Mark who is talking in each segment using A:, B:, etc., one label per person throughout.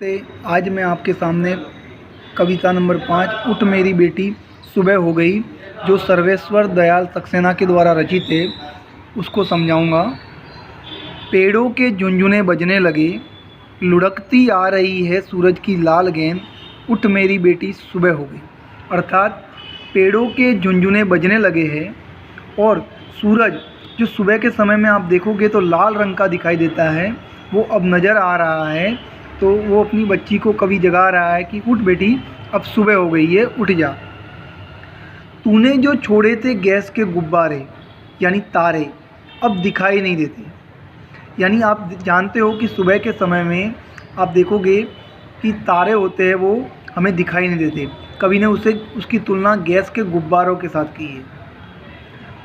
A: से आज मैं आपके सामने कविता नंबर 5 उठ मेरी बेटी सुबह हो गई, जो सर्वेश्वर दयाल सक्सेना के द्वारा रचित है, उसको समझाऊंगा। पेड़ों के झुनझुने बजने लगे, लुढ़कती आ रही है सूरज की लाल गेंद, उठ मेरी बेटी सुबह हो गई। अर्थात पेड़ों के झुनझुने बजने लगे हैं और सूरज जो सुबह के समय में आप देखोगे तो लाल रंग का दिखाई देता है, वो अब नज़र आ रहा है। तो वो अपनी बच्ची को कवि जगा रहा है कि उठ बेटी, अब सुबह हो गई है, उठ जा। तूने जो छोड़े थे गैस के गुब्बारे यानी तारे, अब दिखाई नहीं देते। यानी आप जानते हो कि सुबह के समय में आप देखोगे कि तारे होते हैं वो हमें दिखाई नहीं देते। कवि ने उसकी तुलना गैस के गुब्बारों के साथ की है।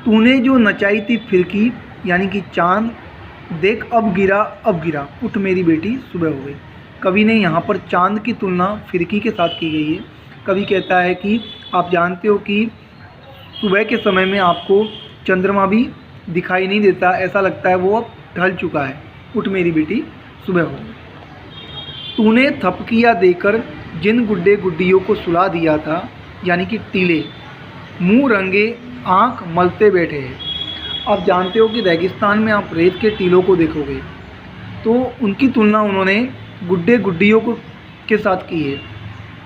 A: तूने जो नचाई थी फिरकी यानी कि चांद, देख अब गिरा, उठ मेरी बेटी सुबह हो गई। कवि ने यहाँ पर चांद की तुलना फिरकी के साथ की गई है। कवि कहता है कि आप जानते हो कि सुबह के समय में आपको चंद्रमा भी दिखाई नहीं देता, ऐसा लगता है वो अब ढल चुका है, उठ मेरी बेटी सुबह हो गई। तूने थपकियाँ देकर जिन गुड्डे गुड्डियों को सुला दिया था यानी कि टीले, मुँह रंगे आँख मलते बैठे हैं। आप जानते हो कि रेगिस्तान में आप रेत के टीलों को देखोगे तो उनकी तुलना उन्होंने गुड्डे गुड्डियों के साथ की है।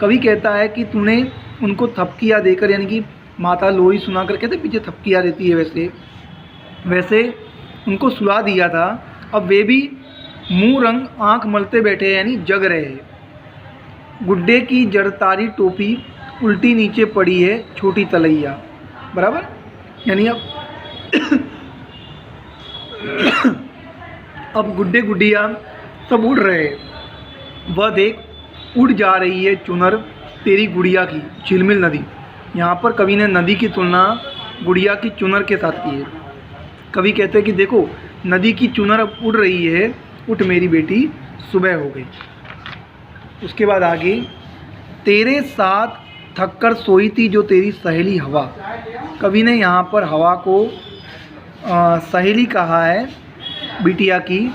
A: कवि कहता है कि तूने उनको थपकियाँ देकर, यानी कि माता लोई सुना कर कहते पीछे थपकियाँ देती है, वैसे उनको सुला दिया था। अब वे भी मुंह रंग आँख मलते बैठे यानी जग रहे हैं। गुड्डे की जरतारी टोपी उल्टी नीचे पड़ी है छोटी तलैया, बराबर। यानी अब गुड्डे गुड्डियाँ सब उड़ रहे हैं। वह देख उड़ जा रही है चुनर तेरी गुड़िया की झिलमिल नदी। यहाँ पर कवि ने नदी की तुलना गुड़िया की चुनर के साथ की है। कवि कहते हैं कि देखो नदी की चुनर अब उड़ रही है, उठ मेरी बेटी सुबह हो गई। उसके बाद आगे, तेरे साथ थक कर सोई थी जो तेरी सहेली हवा। कवि ने यहाँ पर हवा को सहेली कहा है बिटिया की।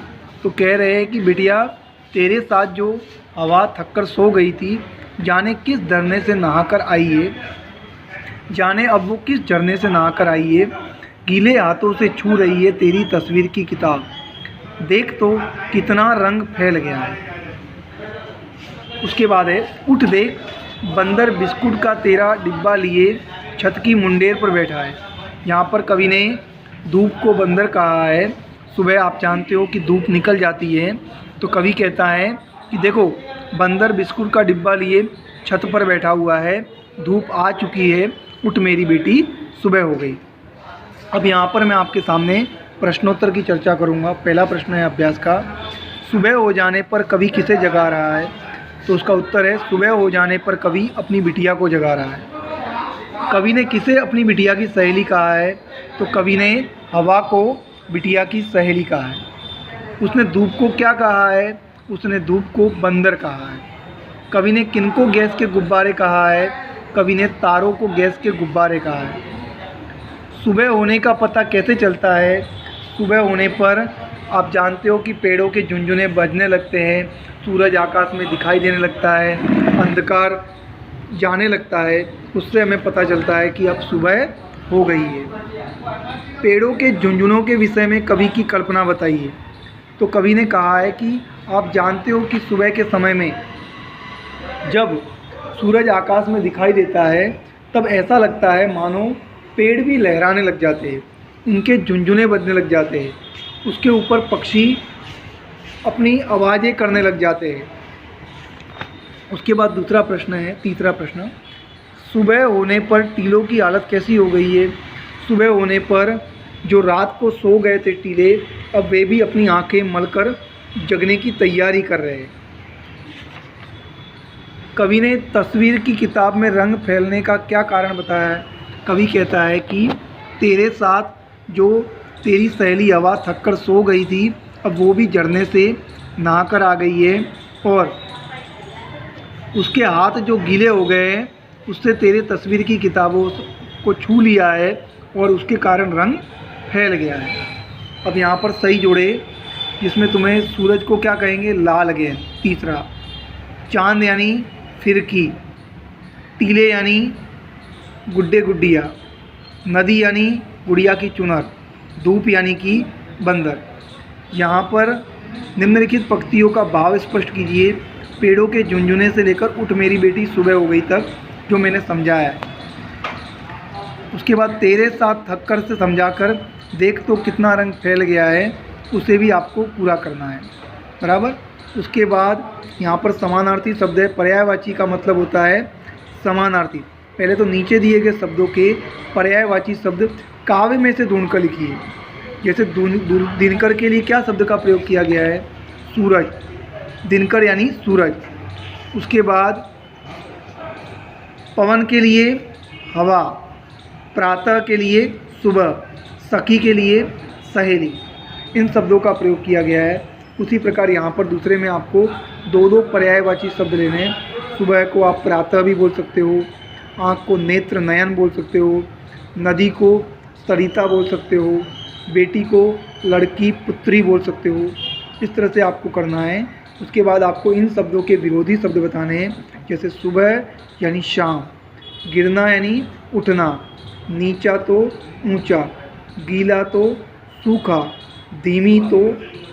A: तो कह रहे हैं कि बिटिया तेरे साथ जो हवा थक कर सो गई थी, जाने किस झरने से नहाकर आई है, जाने अब वो किस झरने से नहाकर आई है। गीले हाथों से छू रही है तेरी तस्वीर की किताब, देख तो कितना रंग फैल गया है। उसके बाद है, उठ देख बंदर बिस्कुट का तेरा डिब्बा लिए छत की मुंडेर पर बैठा है। यहाँ पर कवि ने धूप को बंदर कहा है। सुबह आप जानते हो कि धूप निकल जाती है, तो कवि कहता है कि देखो बंदर बिस्कुट का डिब्बा लिए छत पर बैठा हुआ है, धूप आ चुकी है, उठ मेरी बेटी सुबह हो गई। अब यहाँ पर मैं आपके सामने प्रश्नोत्तर की चर्चा करूँगा। पहला प्रश्न है अभ्यास का, सुबह हो जाने पर कवि किसे जगा रहा है? तो उसका उत्तर है, सुबह हो जाने पर कवि अपनी बिटिया को जगा रहा है। कवि ने किसे अपनी बिटिया की सहेली कहा है? तो कवि ने हवा को बिटिया की सहेली कहा है। उसने धूप को क्या कहा है? उसने धूप को बंदर कहा है। कवि ने किनको गैस के गुब्बारे कहा है? कवि ने तारों को गैस के गुब्बारे कहा है। सुबह होने का पता कैसे चलता है? सुबह होने पर आप जानते हो कि पेड़ों के झुनझुने बजने लगते हैं, सूरज आकाश में दिखाई देने लगता है, अंधकार जाने लगता है, उससे हमें पता चलता है कि अब सुबह हो गई है। पेड़ों के झुनझुनों के विषय में कवि की कल्पना बताइए। तो कवि ने कहा है कि आप जानते हो कि सुबह के समय में जब सूरज आकाश में दिखाई देता है तब ऐसा लगता है मानो पेड़ भी लहराने लग जाते हैं, उनके झुनझुने बजने लग जाते हैं, उसके ऊपर पक्षी अपनी आवाज़ें करने लग जाते हैं। उसके बाद दूसरा प्रश्न है, तीसरा प्रश्न, सुबह होने पर टीलों की हालत कैसी हो गई है? सुबह होने पर जो रात को सो गए थे टीले, अब वे भी अपनी आंखें मलकर जगने की तैयारी कर रहे हैं। कवि ने तस्वीर की किताब में रंग फैलने का क्या कारण बताया है? कवि कहता है कि तेरे साथ जो तेरी सहेली हवा थक कर सो गई थी, अब वो भी झरने से नहाकर आ गई है और उसके हाथ जो गीले हो गए हैं, उससे तेरे तस्वीर की किताबों को छू लिया है और उसके कारण रंग फैल गया है। अब यहाँ पर सही जोड़े, जिसमें तुम्हें सूरज को क्या कहेंगे? लाल गेंद। तीसरा, चांद यानी फिरकी, टीले यानी गुड्डे गुड्डिया, नदी यानी गुड़िया की चुनर, धूप यानी कि बंदर। यहाँ पर निम्नलिखित पंक्तियों का भाव स्पष्ट कीजिए। पेड़ों के झुनझुने से लेकर उठ मेरी बेटी सुबह हो गई तक जो मैंने समझाया है। उसके बाद तेरे साथ थककर से समझाकर देख तो कितना रंग फैल गया है, उसे भी आपको पूरा करना है। बराबर। उसके बाद यहाँ पर समानार्थी शब्द है। पर्यायवाची का मतलब होता है समानार्थी। पहले तो नीचे दिए गए शब्दों के पर्यायवाची शब्द काव्य में से ढूंढकर लिखिए। जैसे दिनकर के लिए क्या शब्द का प्रयोग किया गया है? सूरज। दिनकर यानी सूरज। उसके बाद पवन के लिए हवा, प्रातः के लिए सुबह, सखी के लिए सहेली, इन शब्दों का प्रयोग किया गया है। उसी प्रकार यहाँ पर दूसरे में आपको दो दो पर्यायवाची शब्द लेने हैं। सुबह को आप प्रातः भी बोल सकते हो, आँख को नेत्र नयन बोल सकते हो, नदी को सरिता बोल सकते हो, बेटी को लड़की पुत्री बोल सकते हो। इस तरह से आपको करना है। उसके बाद आपको इन शब्दों के विरोधी शब्द बताने हैं। जैसे सुबह यानी शाम, गिरना यानी उठना, नीचा तो ऊंचा, गीला तो सूखा, धीमी तो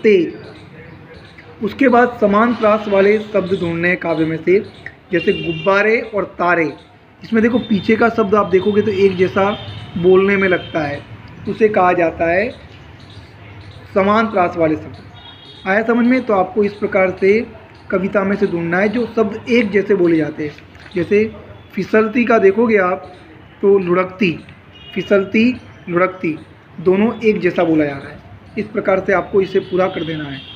A: तेज। उसके बाद समान प्रास वाले शब्द ढूंढने हैं काव्य में से। जैसे गुब्बारे और तारे। इसमें देखो पीछे का शब्द आप देखोगे तो एक जैसा बोलने में लगता है, उसे कहा जाता है समान प्रास वाले शब्द। आया समझ में? तो आपको इस प्रकार से कविता में से ढूंढना है जो शब्द एक जैसे बोले जाते हैं। जैसे फिसलती का देखोगे आप तो लुढ़कती, फिसलती लुढ़कती, दोनों एक जैसा बोला जा रहा है। इस प्रकार से आपको इसे पूरा कर देना है।